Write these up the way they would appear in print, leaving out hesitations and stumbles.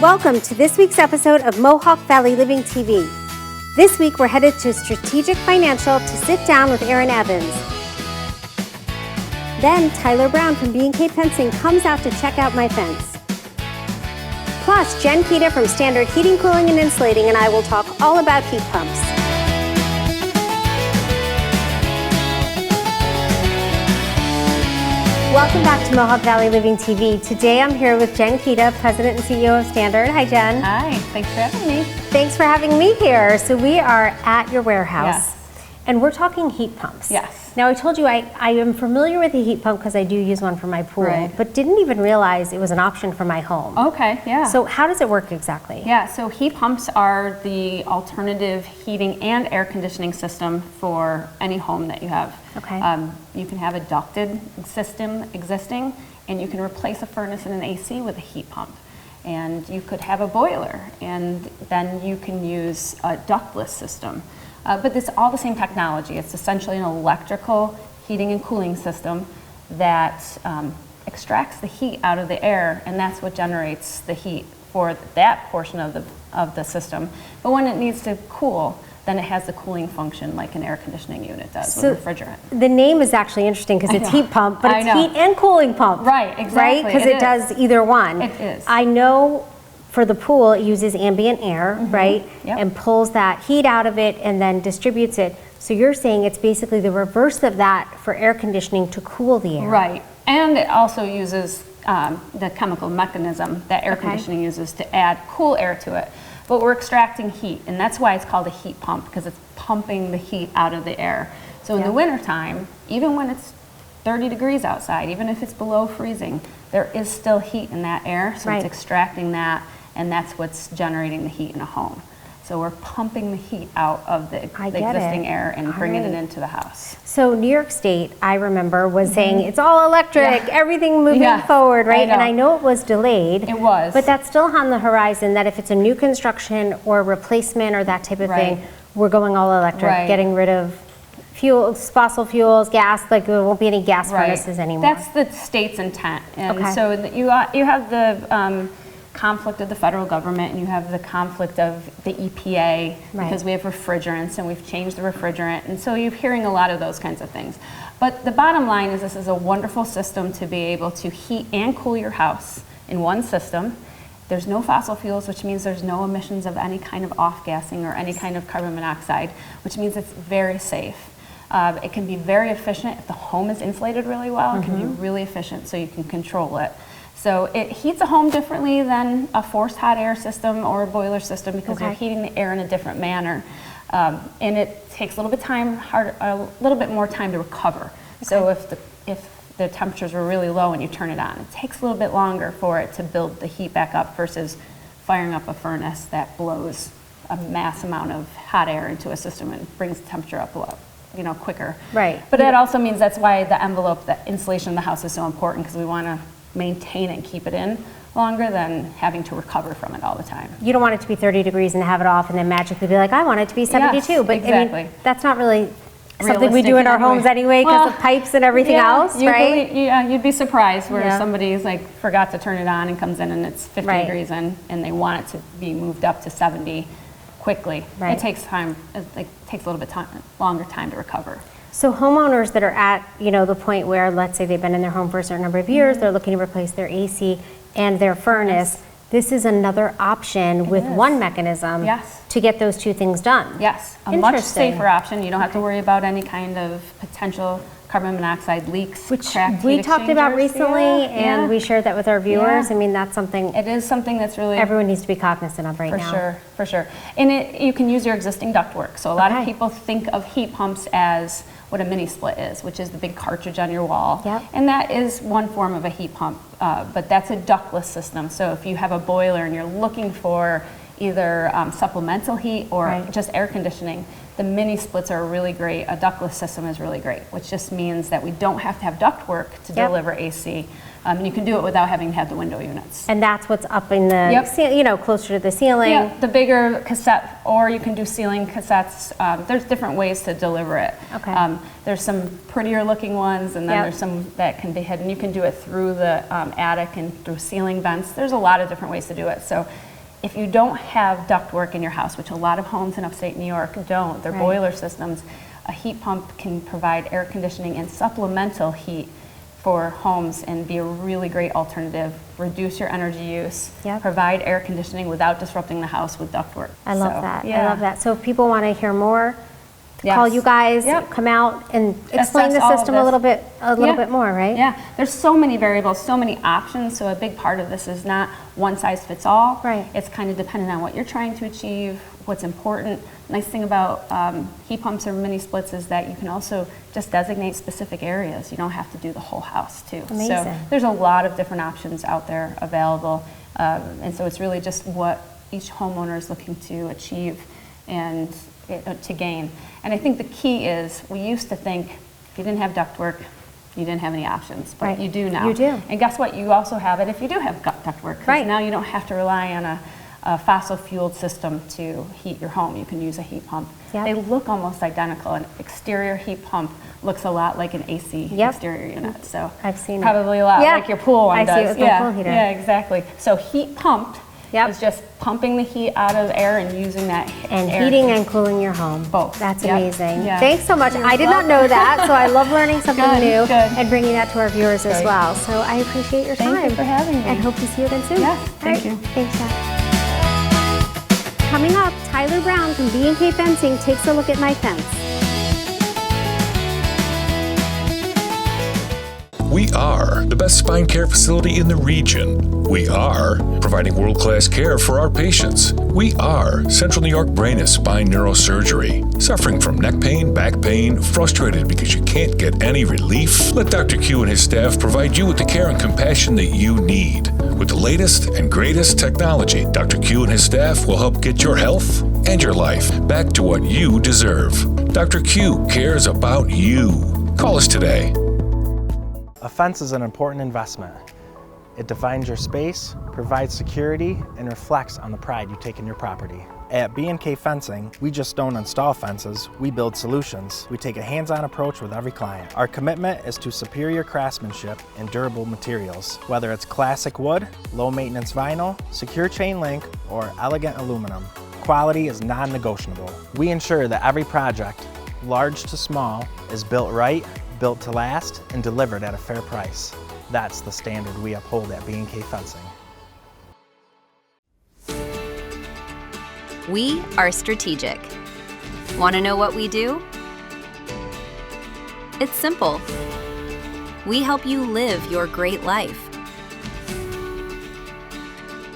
Welcome to this week's episode of Mohawk Valley Living TV. This week we're headed to Strategic Financial to sit down with Aaron Evans. Then Tyler Brown from B&K Fencing comes out to check out my fence. Plus, Jen Keida from Standard Heating, Cooling, and Insulating and I will talk all about heat pumps. Welcome back to Mohawk Valley Living TV. Today I'm here with Jen Keida, President and CEO of Standard. Hi, Jen. Hi, thanks for having me. Thanks for having me here. So we are at your warehouse, Yes. and we're talking heat pumps. Yes. Now I told you I am familiar with a heat pump because I do use one for my pool, Right. but didn't even realize it was an option for my home. Okay, yeah. So how does it work exactly? Yeah, so heat pumps are the alternative heating and air conditioning system for any home that you have. Okay. You can have a ducted system existing, and you can replace a furnace and an AC with a heat pump. And you could have a boiler, and then you can use a ductless system. But it's all the same technology. It's essentially an electrical heating and cooling system that extracts the heat out of the air, and that's what generates the heat for that portion of the system. But when it needs to cool, then it has the cooling function like an air conditioning unit does with refrigerant. The name is actually interesting because it's heat pump, but it's heat and cooling pump. Right, exactly. Right? Because it does either one. It is. I know for the pool it uses ambient air, right? Yep. And pulls that heat out of it and then distributes it. So you're saying it's basically the reverse of that for air conditioning to cool the air. Right, and it also uses the chemical mechanism that air conditioning uses to add cool air to it. But we're extracting heat, and that's why it's called a heat pump, because it's pumping the heat out of the air. So in the wintertime, even when it's 30 degrees outside, even if it's below freezing, there is still heat in that air, so it's extracting that, and that's what's generating the heat in a home. So we're pumping the heat out of the existing air and bringing it into the house. So New York State, I remember, was saying it's all electric, everything moving forward, right? And I know it was delayed. It was. But that's still on the horizon that if it's a new construction or replacement or that type of thing, we're going all electric, getting rid of fuels, fossil fuels, gas, like there won't be any gas furnaces anymore. That's the state's intent. And so you have the conflict of the federal government, and you have the conflict of the EPA because we have refrigerants and we've changed the refrigerant, and so you're hearing a lot of those kinds of things. But the bottom line is this is a wonderful system to be able to heat and cool your house in one system. There's no fossil fuels, which means there's no emissions of any kind of off-gassing or any kind of carbon monoxide, which means it's very safe. It can be very efficient if the home is insulated really well. It can be really efficient so you can control it. So it heats a home differently than a forced hot air system or a boiler system because you're heating the air in a different manner. And it takes a little bit more time to recover. So if the temperatures were really low and you turn it on, it takes a little bit longer for it to build the heat back up versus firing up a furnace that blows a mass amount of hot air into a system and brings the temperature up quicker. Right. But that also means that's why the envelope, the insulation of the house is so important, because we want to maintain and keep it in longer than having to recover from it all the time. You don't want it to be 30 degrees and have it off and then magically be like, I want it to be 72. Yes, but exactly. I mean, that's not really something we do in our homes anyway because of pipes and everything else, right? You'd be surprised where somebody's like forgot to turn it on and comes in and it's 50 degrees and they want it to be moved up to 70 quickly. It takes time. It takes a little bit longer time to recover. So homeowners that are at, the point where, let's say they've been in their home for a certain number of years, they're looking to replace their AC and their furnace, this is another option with one mechanism to get those two things done. Yes, a much safer option. You don't have to worry about any kind of potential carbon monoxide leaks, which we talked about recently, and we shared that with our viewers. I mean, that's something. It is something that's really everyone needs to be cognizant of right now. For sure. And you can use your existing ductwork. So a lot of people think of heat pumps as what a mini split is, which is the big cartridge on your wall. And that is one form of a heat pump, but that's a ductless system. So if you have a boiler and you're looking for either supplemental heat or just air conditioning. The mini splits are really great. A ductless system is really great, which just means that we don't have to have ductwork to deliver AC. And you can do it without having to have the window units. And that's what's up in the, closer to the ceiling. Yeah, the bigger cassette, or you can do ceiling cassettes. There's different ways to deliver it. Okay. There's some prettier looking ones, and then there's some that can be hidden. You can do it through the attic and through ceiling vents. There's a lot of different ways to do it. So if you don't have ductwork in your house, which a lot of homes in upstate New York don't, they're boiler systems, a heat pump can provide air conditioning and supplemental heat for homes and be a really great alternative. Reduce your energy use, provide air conditioning without disrupting the house with ductwork. I love that. I love that. So if people want to hear more, call you guys, come out and explain the system a little bit more, right? Yeah, there's so many variables, so many options. So a big part of this is not one size fits all. Right. It's kind of dependent on what you're trying to achieve, what's important. Nice thing about heat pumps or mini splits is that you can also just designate specific areas. You don't have to do the whole house too. Amazing. So there's a lot of different options out there available. And so it's really just what each homeowner is looking to achieve and to gain. And I think the key is, we used to think if you didn't have ductwork, you didn't have any options, but you do now. You do. And guess what? You also have it if you do have ductwork. Because now you don't have to rely on a fossil-fueled system to heat your home. You can use a heat pump. Yep. They look almost identical. An exterior heat pump looks a lot like an AC exterior unit. So I've seen probably a lot like your pool one does. I see it with my pool heater. Yeah, exactly. So heat pumped is just pumping the heat out of the air and using that and heating and cooling your home. Both. That's amazing. Yeah. Thanks so much. I did not know that, so I love learning something new and bringing that to our viewers as well. So I appreciate your time. Thank you for having me. And hope to see you again soon. Yes, thank you. Thanks, Jeff. Coming up, Tyler Brown from B&K Fencing takes a look at my fence. We are the best spine care facility in the region. We are providing world-class care for our patients. We are Central New York Brain and Spine Neurosurgery. Suffering from neck pain, back pain, frustrated because you can't get any relief? Let Dr. Q and his staff provide you with the care and compassion that you need. With the latest and greatest technology, Dr. Q and his staff will help get your health and your life back to what you deserve. Dr. Q cares about you. Call us today. A fence is an important investment. It defines your space, provides security, and reflects on the pride you take in your property. At B&K Fencing, we just don't install fences, we build solutions. We take a hands-on approach with every client. Our commitment is to superior craftsmanship and durable materials. Whether it's classic wood, low-maintenance vinyl, secure chain link, or elegant aluminum, quality is non-negotiable. We ensure that every project, large to small, is built right, built to last, and delivered at a fair price. That's the standard we uphold at B&K Fencing. We are strategic. Want to know what we do? It's simple. We help you live your great life.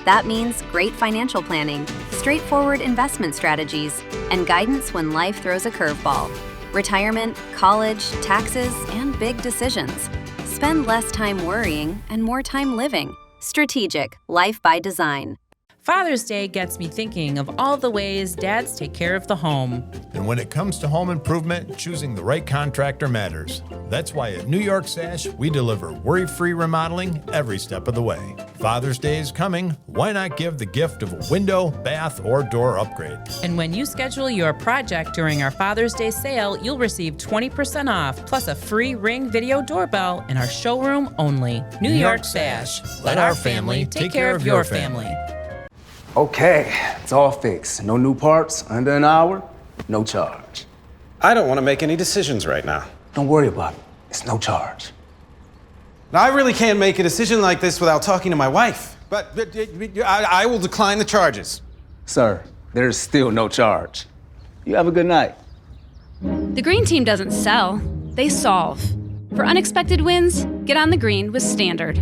That means great financial planning, straightforward investment strategies, and guidance when life throws a curveball. Retirement, college, taxes, and big decisions. Spend less time worrying and more time living. Strategic, life by design. Father's Day gets me thinking of all the ways dads take care of the home. And when it comes to home improvement, choosing the right contractor matters. That's why at New York Sash, we deliver worry-free remodeling every step of the way. Father's Day is coming. Why not give the gift of a window, bath, or door upgrade? And when you schedule your project during our Father's Day sale, you'll receive 20% off, plus a free Ring video doorbell in our showroom only. New York Sash. Let our family take care of your family. Okay, it's all fixed. No new parts, under an hour, no charge. I don't want to make any decisions right now. Don't worry about it. It's no charge. Now, I really can't make a decision like this without talking to my wife. But I will decline the charges. Sir, there's still no charge. You have a good night. The green team doesn't sell, they solve. For unexpected wins, get on the green with Standard.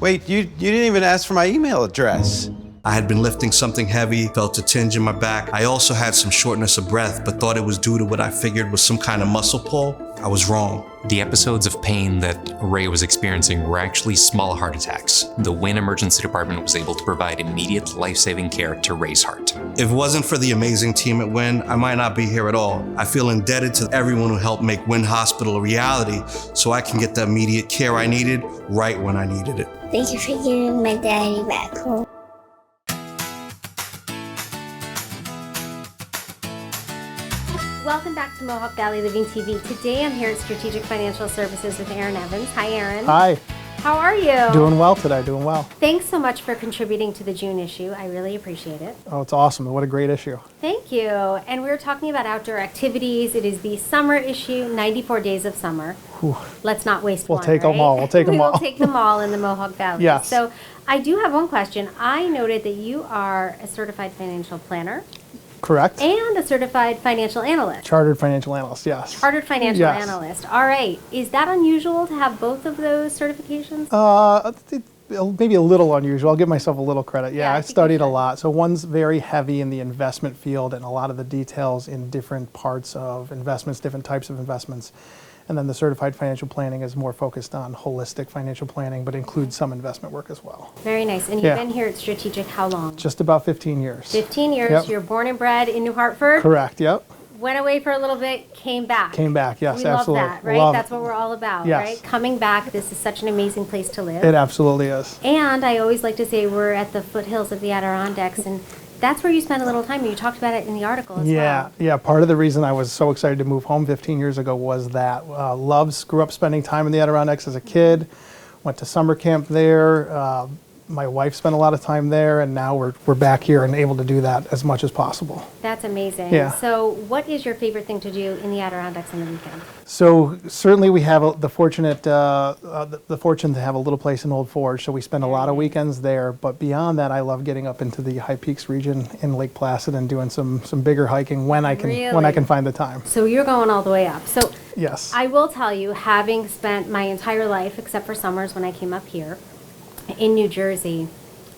Wait, you didn't even ask for my email address. I had been lifting something heavy, felt a tinge in my back. I also had some shortness of breath, but thought it was due to what I figured was some kind of muscle pull. I was wrong. The episodes of pain that Ray was experiencing were actually small heart attacks. The Wynn Emergency Department was able to provide immediate life-saving care to Ray's heart. If it wasn't for the amazing team at Wynn, I might not be here at all. I feel indebted to everyone who helped make Wynn Hospital a reality so I can get the immediate care I needed right when I needed it. Thank you for giving my daddy back home. Welcome back to Mohawk Valley Living TV. Today I'm here at Strategic Financial Services with Aaron Evans. Hi, Aaron. Hi. How are you? Doing well today, doing well. Thanks so much for contributing to the June issue. I really appreciate it. Oh, it's awesome. What a great issue. Thank you. And we're talking about outdoor activities. It is the summer issue, 94 days of summer. Whew. Let's not waste We'll one, take right? them all. We'll take them all. We'll take them all in the Mohawk Valley. Yes. So I do have one question. I noted that you are a certified financial planner. Correct. And a certified financial analyst. Chartered financial analyst, yes. Chartered financial analyst. All right. Is that unusual to have both of those certifications? Maybe a little unusual. I'll give myself a little credit. Yeah, I studied a lot. So one's very heavy in the investment field and a lot of the details in different parts of investments, different types of investments. And then the certified financial planning is more focused on holistic financial planning, but includes some investment work as well. Very nice. And you've been here at Strategic how long? Just about 15 years. 15 years. Yep. You're born and bred in New Hartford? Correct, yep. Went away for a little bit, came back. Came back, yes, we absolutely. Love that, right? Love That's what we're all about, yes. right? Coming back, this is such an amazing place to live. It absolutely is. And I always like to say we're at the foothills of the Adirondacks, and that's where you spend a little time. You talked about it in the article as well. Yeah. Part of the reason I was so excited to move home 15 years ago was that grew up spending time in the Adirondacks as a kid, went to summer camp there. My wife spent a lot of time there, and now we're back here and able to do that as much as possible. That's amazing. Yeah. So what is your favorite thing to do in the Adirondacks on the weekend? So certainly we have the fortune to have a little place in Old Forge, so we spend a lot of weekends there. But beyond that, I love getting up into the High Peaks region in Lake Placid and doing some bigger hiking when I can find the time. So you're going all the way up. So yes, I will tell you, having spent my entire life, except for summers when I came up here, in New Jersey,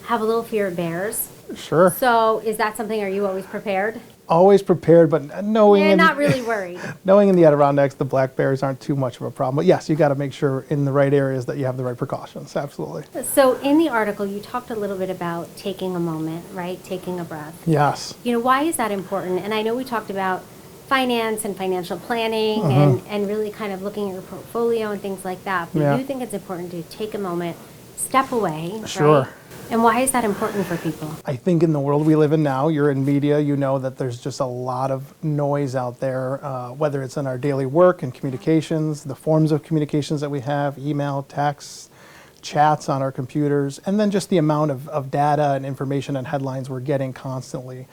have a little fear of bears. Sure. So is that something, are you always prepared? Always prepared, but knowing You're not really worried. Knowing in the Adirondacks the black bears aren't too much of a problem. But yes, you got to make sure in the right areas that you have the right precautions. Absolutely. So in the article, you talked a little bit about taking a moment, right? Taking a breath. Yes. You know, why is that important? And I know we talked about finance and financial planning and really kind of looking at your portfolio and things like that. But you think it's important to take a moment, step away, sure. Right? And why is that important for people? I think in the world we live in now, you're in media, you know that there's just a lot of noise out there, whether it's in our daily work and communications, the forms of communications that we have, email, text, chats on our computers, and then just the amount of data and information and headlines we're getting constantly.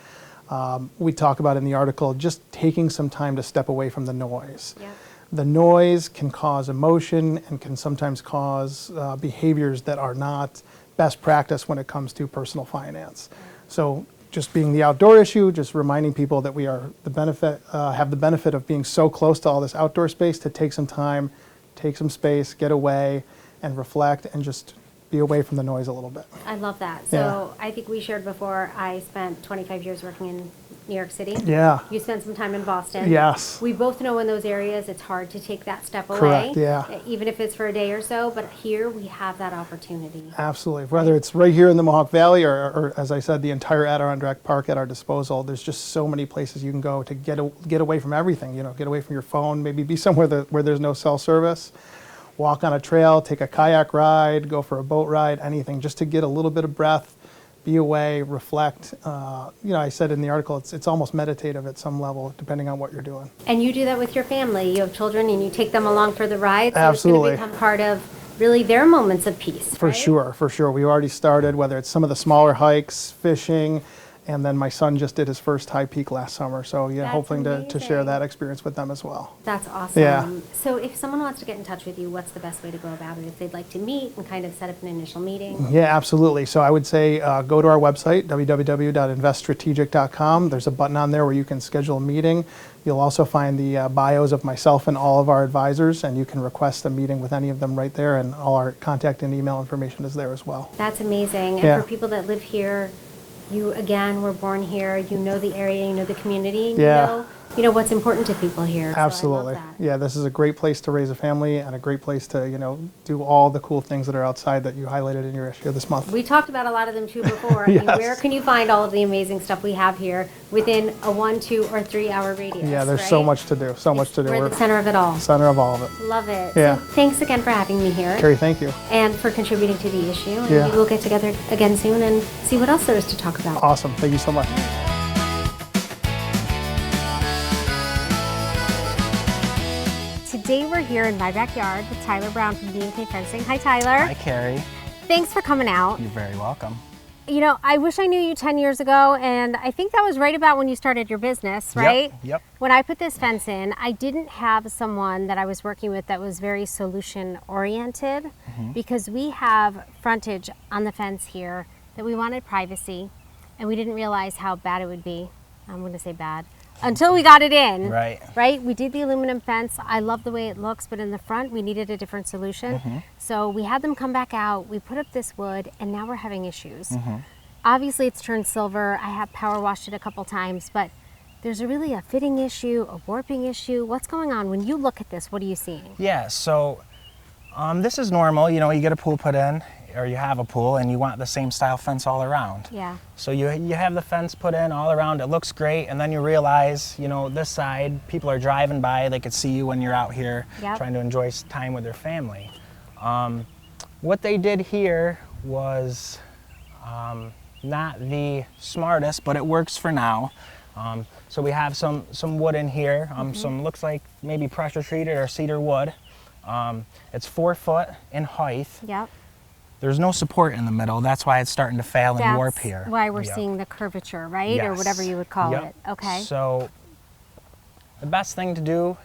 We talk about in the article just taking some time to step away from the noise. Yeah. The noise can cause emotion and can sometimes cause behaviors that are not best practice when it comes to personal finance. So just being the outdoor issue, just reminding people that we are have the benefit of being so close to all this outdoor space to take some time, take some space, get away and reflect and just be away from the noise a little bit. I love that. So I think we shared before, I spent 25 years working in New York City. Yeah. You spent some time in Boston. Yes. We both know in those areas it's hard to take that step away. Correct, yeah. Even if it's for a day or so, but here we have that opportunity. Absolutely. Whether it's right here in the Mohawk Valley or as I said, the entire Adirondack Park at our disposal, there's just so many places you can go to get away from everything, you know, get away from your phone, maybe be somewhere where there's no cell service. Walk on a trail, take a kayak ride, go for a boat ride, anything, just to get a little bit of breath, be away, reflect. You know, I said in the article, it's almost meditative at some level, depending on what you're doing. And you do that with your family. You have children and you take them along for the ride, so Absolutely. It's going to become part of really their moments of peace, For right? sure, for sure. We already started, whether it's some of the smaller hikes, fishing, and then my son just did his first high peak last summer. So yeah, That's hoping to share amazing. that experience with them as well. That's awesome. Yeah. So if someone wants to get in touch with you, what's the best way to go about it? If they'd like to meet and kind of set up an initial meeting? Yeah, absolutely. So I would say go to our website, www.investstrategic.com. There's a button on there where you can schedule a meeting. You'll also find the bios of myself and all of our advisors, and you can request a meeting with any of them right there, and all our contact and email information is there as well. That's amazing. And Yeah. for people that live here, you, again, were born here, you know the area, you know the community, you Yeah. know you know, what's important to people here. Absolutely. So I love that. Yeah, this is a great place to raise a family and a great place to, you know, do all the cool things that are outside that you highlighted in your issue this month. We talked about a lot of them too before. I mean, where can you find all of the amazing stuff we have here within a 1, 2, or 3 hour radius? Yeah, there's so much to do. So much to do. We're the center of it all. Center of all of it. Love it. Yeah. So thanks again for having me here. Carrie, thank you. And for contributing to the issue. And Yeah. maybe we'll get together again soon and see what else there is to talk about. Awesome. Thank you so much. Today we're here in my backyard with Tyler Brown from B&K Fencing. Hi, Tyler. Hi, Carrie. Thanks for coming out. You're very welcome. You know, I wish I knew you 10 years ago, and I think that was right about when you started your business, right? Yep. When I put this fence in, I didn't have someone that I was working with that was very solution-oriented, because we have frontage on the fence here that we wanted privacy, and we didn't realize how bad it would be. I'm going to say bad. Until we got it in. Right. Right? We did the aluminum fence. I love the way it looks, but in the front, we needed a different solution. So we had them come back out, we put up this wood, and now we're having issues. Obviously, it's turned silver. I have power washed it a couple times, but there's really a fitting issue, a warping issue. What's going on? When you look at this, what are you seeing? Yeah, so this is normal. You know, you get a pool put in, or you have a pool, and you want the same style fence all around. Yeah. So you have the fence put in all around, it looks great, and then you realize, you know, this side, people are driving by, they could see you when you're out here trying to enjoy time with their family. What they did here was not the smartest, but it works for now. So we have some wood in here, some looks like maybe pressure treated or cedar wood. It's 4 foot in height. Yep. There's no support in the middle. That's why it's starting to fail and warp here. That's why we're seeing the curvature, right? Or whatever you would call it. Okay. So the best thing to do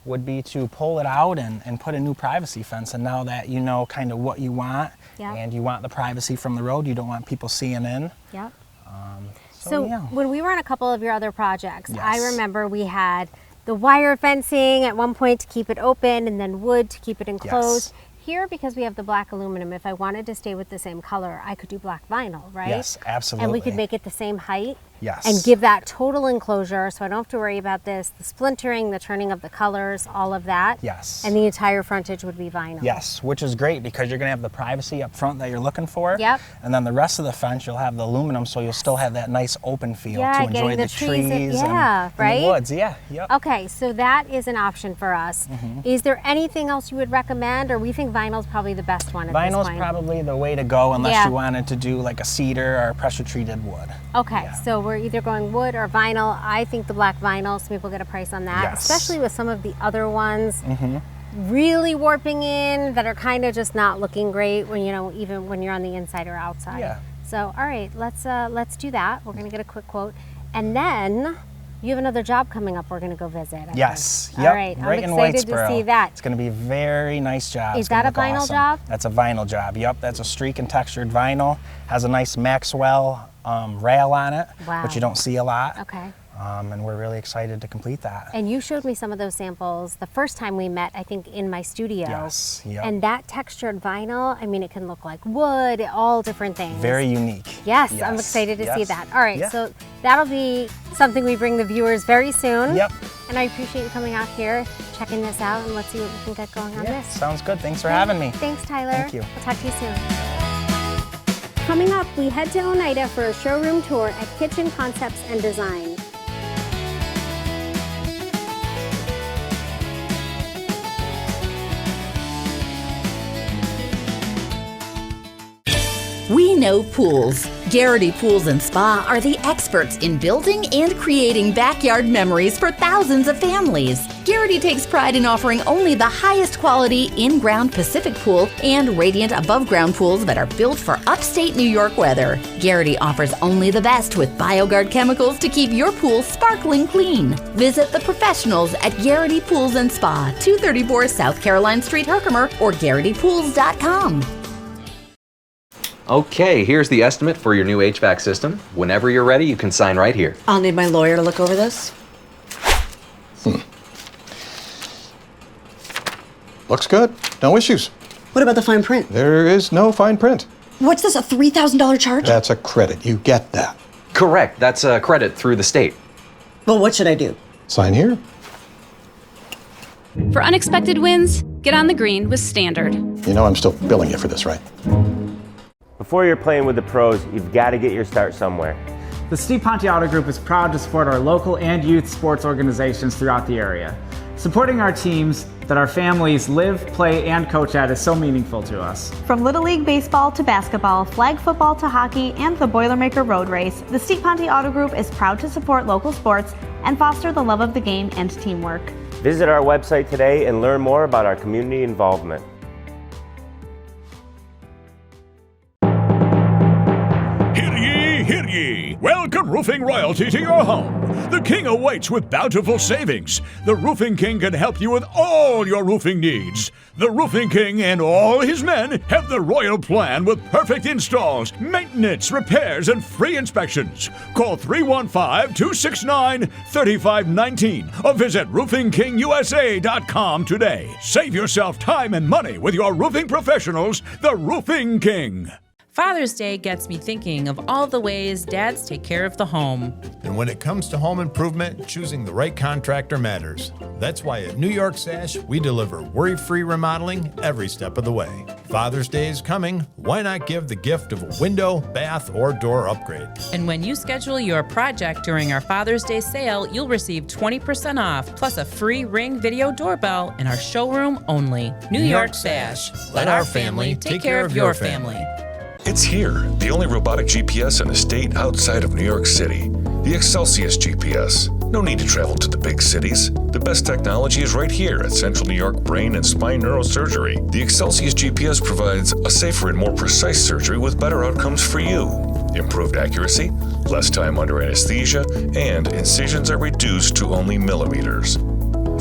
would be to pull it out and put a new privacy fence. And now that you know kind of what you want, and you want the privacy from the road, you don't want people seeing in. Yep. So when we were on a couple of your other projects, I remember we had the wire fencing at one point to keep it open, and then wood to keep it enclosed. Here, because we have the black aluminum, if I wanted to stay with the same color, I could do black vinyl, right? Yes, absolutely. And we could make it the same height. Yes. And give that total enclosure, so I don't have to worry about this, the splintering, the turning of the colors, all of that. Yes. And the entire frontage would be vinyl. Yes, which is great because you're going to have the privacy up front that you're looking for. Yep. And then the rest of the fence, you'll have the aluminum, so you'll still have that nice open feel to enjoy getting the trees and right? the woods. Yeah, yep. Okay, so that is an option for us. Is there anything else you would recommend, or we think vinyl's probably the best one at this Vinyl's point? probably the way to go unless you wanted to do like a cedar or pressure treated wood. Okay, so we're either going wood or vinyl. I think the black vinyl, so people get a price on that, especially with some of the other ones really warping in that are kind of just not looking great when, you know, even when you're on the inside or outside. Yeah. So, all right, let's do that. We're gonna get a quick quote, and then you have another job coming up we're going to go visit. Yes. Yep. All right. Right I'm in excited Whitesboro. to see that. It's going to be a very nice job. Is that a vinyl job? That's a vinyl job. Yep. That's a streak and textured vinyl. Has a nice Maxwell rail on it, which you don't see a lot. Okay. And we're really excited to complete that. And you showed me some of those samples the first time we met, I think, in my studio. Yes. Yep. And that textured vinyl, I mean, it can look like wood, all different things. Very unique. Yes, I'm excited to see that. All right, so that'll be something we bring the viewers very soon. Yep. And I appreciate you coming out here, checking this out, and let's see what we can get going on this. Sounds good. Thanks for having me. Thanks, Tyler. Thank you. We'll talk to you soon. Coming up, we head to Oneida for a showroom tour at Kitchen Concepts and Design. We know pools. Garrity Pools and Spa are the experts in building and creating backyard memories for thousands of families. Garrity takes pride in offering only the highest quality in-ground Pacific pool and radiant above-ground pools that are built for upstate New York weather. Garrity offers only the best with BioGuard chemicals to keep your pool sparkling clean. Visit the professionals at Garrity Pools and Spa, 234 South Caroline Street, Herkimer, or GarrityPools.com. Okay, here's the estimate for your new HVAC system. Whenever you're ready, you can sign right here. I'll need my lawyer to look over this. Looks good. No issues. What about the fine print? There is no fine print. What's this, a $3,000 charge? That's a credit. You get that. Correct. That's a credit through the state. Well, what should I do? Sign here. For unexpected wins, get on the green with Standard. You know I'm still billing you for this, right? Before you're playing with the pros, you've got to get your start somewhere. The Steve Ponte Auto Group is proud to support our local and youth sports organizations throughout the area. Supporting our teams that our families live, play, and coach at is so meaningful to us. From Little League Baseball to basketball, flag football to hockey, and the Boilermaker Road Race, the Steve Ponte Auto Group is proud to support local sports and foster the love of the game and teamwork. Visit our website today and learn more about our community involvement. Hear ye! Welcome roofing royalty to your home. The King awaits with bountiful savings. The Roofing King can help you with all your roofing needs. The Roofing King and all his men have the royal plan with perfect installs, maintenance, repairs, and free inspections. Call 315-269-3519 or visit roofingkingusa.com today. Save yourself time and money with your roofing professionals, the Roofing King. Father's Day gets me thinking of all the ways dads take care of the home. And when it comes to home improvement, choosing the right contractor matters. That's why at New York Sash, we deliver worry-free remodeling every step of the way. Father's Day is coming. Why not give the gift of a window, bath, or door upgrade? And when you schedule your project during our Father's Day sale, you'll receive 20% off, plus a free Ring video doorbell in our showroom only. New York Sash. Let our family take care of your family. It's here, the only robotic GPS in the state outside of New York City. The Excelsius GPS. No need to travel to the big cities. The best technology is right here at Central New York Brain and Spine Neurosurgery. The Excelsius GPS provides a safer and more precise surgery with better outcomes for you. Improved accuracy, less time under anesthesia, and incisions are reduced to only millimeters.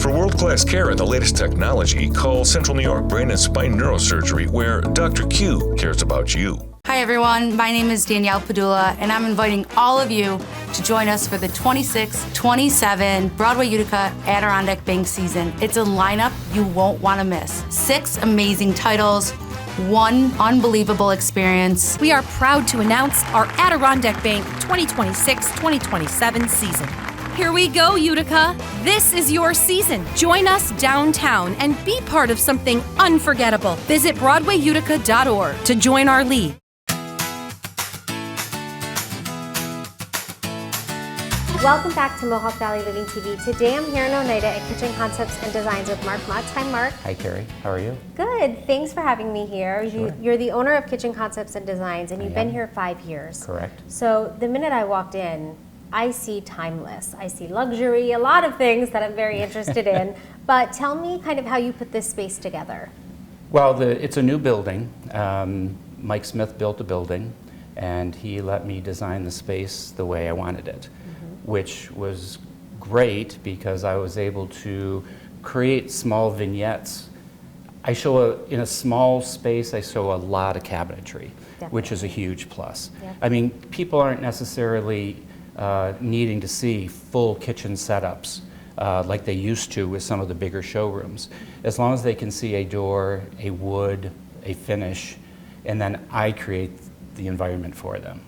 For world-class care and the latest technology, call Central New York Brain and Spine Neurosurgery, where Dr. Q cares about you. Hi everyone, my name is Danielle Padula, and I'm inviting all of you to join us for the 26-27 Broadway Utica Adirondack Bank season. It's a lineup you won't want to miss. 6 amazing titles, 1 unbelievable experience. We are proud to announce our Adirondack Bank 2026-2027 season. Here we go, Utica. This is your season. Join us downtown and be part of something unforgettable. Visit BroadwayUtica.org to join our league. Welcome back to Mohawk Valley Living TV. Today I'm here in Oneida at Kitchen Concepts and Designs with Mark Mutz. Hi, Mark. Hi, Carrie. How are you? Good. Thanks for having me here. Sure. You're the owner of Kitchen Concepts and Designs, and you've been here 5 years. Correct. So the minute I walked in, I see timeless. I see luxury, a lot of things that I'm very interested in. But tell me kind of how you put this space together. Well, it's a new building. Mike Smith built a building, and he let me design the space the way I wanted it, which was great because I was able to create small vignettes. In a small space, I show a lot of cabinetry, which is a huge plus. Yep. I mean, people aren't necessarily needing to see full kitchen setups like they used to with some of the bigger showrooms. As long as they can see a door, a wood, a finish, and then I create the environment for them.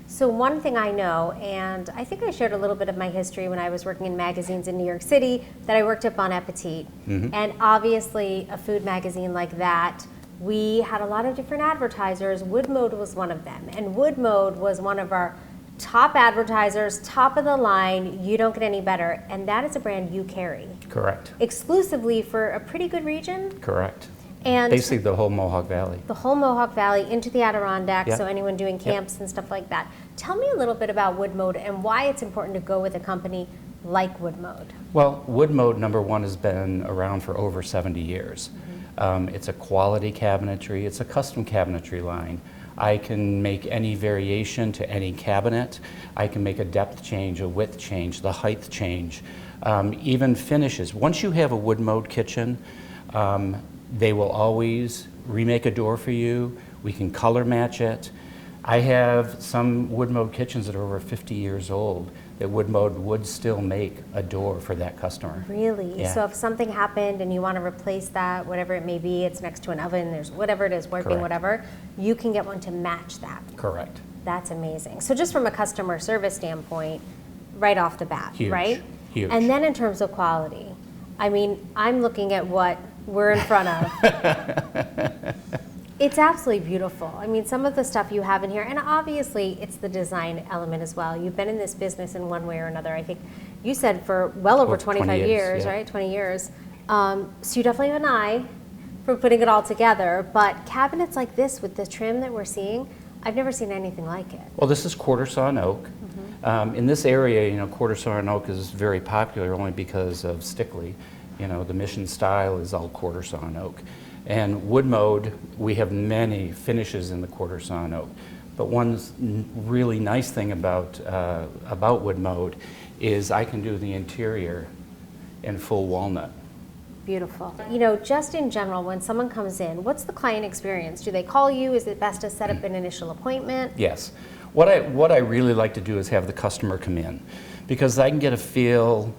So one thing I know, and I think I shared a little bit of my history when I was working in magazines in New York City, that I worked at Bon Appetit. And obviously a food magazine like that, we had a lot of different advertisers. Wood Mode was one of them. And Wood Mode was one of our top advertisers, top of the line, you don't get any better. And that is a brand you carry. Correct. Exclusively for a pretty good region. Correct. And basically the whole Mohawk Valley. The whole Mohawk Valley into the Adirondacks, Yep. so anyone doing camps and stuff like that. Tell me a little bit about Wood Mode and why it's important to go with a company like Wood Mode. Well, Wood Mode, number one, has been around for over 70 years. It's a quality cabinetry, it's a custom cabinetry line. I can make any variation to any cabinet. I can make a depth change, a width change, the height change, even finishes. Once you have a Wood Mode kitchen, they will always remake a door for you. We can color match it. I have some Wood Mode kitchens that are over 50 years old that Wood Mode would still make a door for that customer. Really? Yeah. So if something happened and you want to replace that, whatever it may be, it's next to an oven, there's whatever it is, working, Correct. whatever, you can get one to match that. Correct. That's amazing. So just from a customer service standpoint, right off the bat, Huge. right? Huge. And then in terms of quality, I mean, I'm looking at what we're in front of. It's absolutely beautiful. I mean, some of the stuff you have in here, and obviously it's the design element as well. You've been in this business in one way or another. I think you said for well over 25 years, yeah. right? 20 years. So you definitely have an eye for putting it all together. But cabinets like this with the trim that we're seeing, I've never seen anything like it. Well, this is quarter sawn oak. In this area, you know, quarter sawn oak is very popular only because of Stickley. You know, the Mission style is all quarter sawn oak. And wood mode, we have many finishes in the quarter sawn oak. But one really nice thing about wood mode is I can do the interior in full walnut. Beautiful. You know, just in general, when someone comes in, what's the client experience? Do they call you? Is it best to set up an initial appointment? Yes. What I really like to do is have the customer come in, because I can get a feel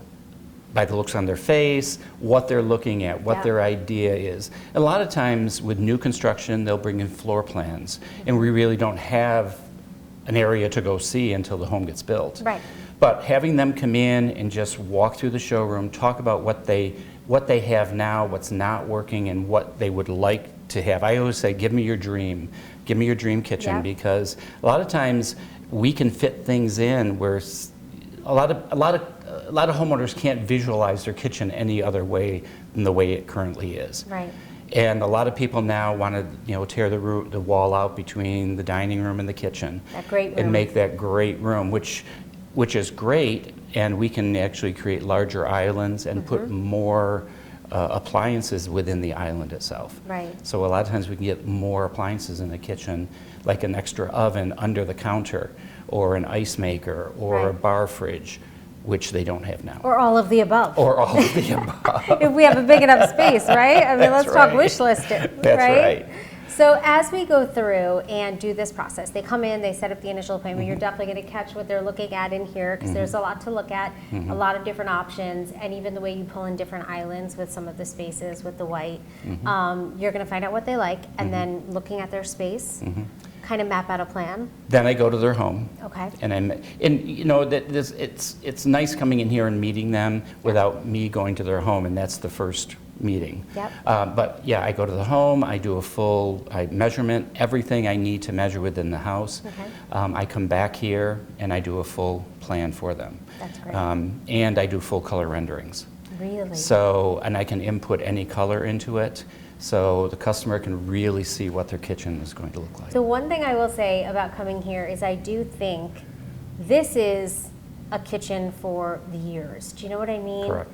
by the looks on their face, what they're looking at, what their idea is. A lot of times with new construction, they'll bring in floor plans, and we really don't have an area to go see until the home gets built. Right. But having them come in and just walk through the showroom, talk about what they have now, what's not working, and what they would like to have. I always say, give me your dream kitchen, because a lot of times we can fit things in where a lot of homeowners can't visualize their kitchen any other way than the way it currently is. Right. And a lot of people now want to, you know, tear the wall out between the dining room and the kitchen. That great room. And make that great room, which is great, and we can actually create larger islands and put more appliances within the island itself. Right. So a lot of times we can get more appliances in the kitchen, like an extra oven under the counter, or an ice maker, or a bar fridge, which they don't have now. Or all of the above. Or all of the above. If we have a big enough space, right? I mean, let's talk right. wish list it, That's right. So as we go through and do this process, they come in, they set up the initial appointment, you're definitely going to catch what they're looking at in here, because there's a lot to look at, a lot of different options, and even the way you pull in different islands with some of the spaces with the white. You're going to find out what they like, and then looking at their space, kind of map out a plan. Then I go to their home. Okay. And you know, it's nice coming in here and meeting them without me going to their home, and that's the first meeting. Yep. But yeah, I go to the home, I do a full measurement, everything I need to measure within the house. Okay. I come back here and I do a full plan for them. That's great. And I do full color renderings. Really? So, and I can input any color into it, so the customer can really see what their kitchen is going to look like. The one thing I will say about coming here is I do think this is a kitchen for the years. Do you know what I mean? Correct.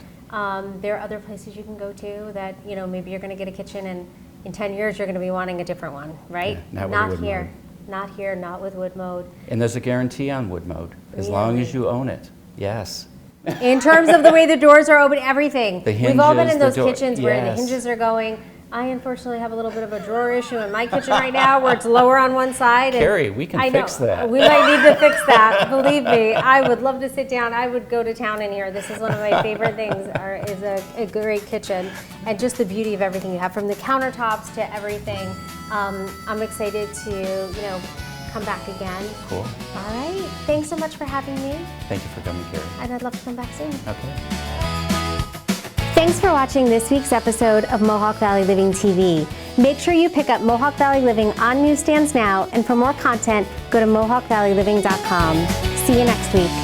There are other places you can go to that, you know, maybe you're going to get a kitchen and in 10 years you're going to be wanting a different one, right? Yeah, not with wood here. mode. Not here, not with wood mode. And there's a guarantee on wood mode, as long as you own it. Yes. In terms of the way the doors are open, everything. The We've all been in hinges, those the kitchens where the yes. hinges are going. I unfortunately have a little bit of a drawer issue in my kitchen right now where it's lower on one side. And Carrie, we can fix that. We might need to fix that. Believe me, I would love to sit down. I would go to town in here. This is one of my favorite things, is a great kitchen. And just the beauty of everything you have, from the countertops to everything. I'm excited to, you know, come back again. Cool. All right. Thanks so much for having me. Thank you for coming, Carrie. And I'd love to come back soon. Okay. Thanks for watching this week's episode of Mohawk Valley Living TV. Make sure you pick up Mohawk Valley Living on newsstands now, and for more content, go to mohawkvalleyliving.com. See you next week.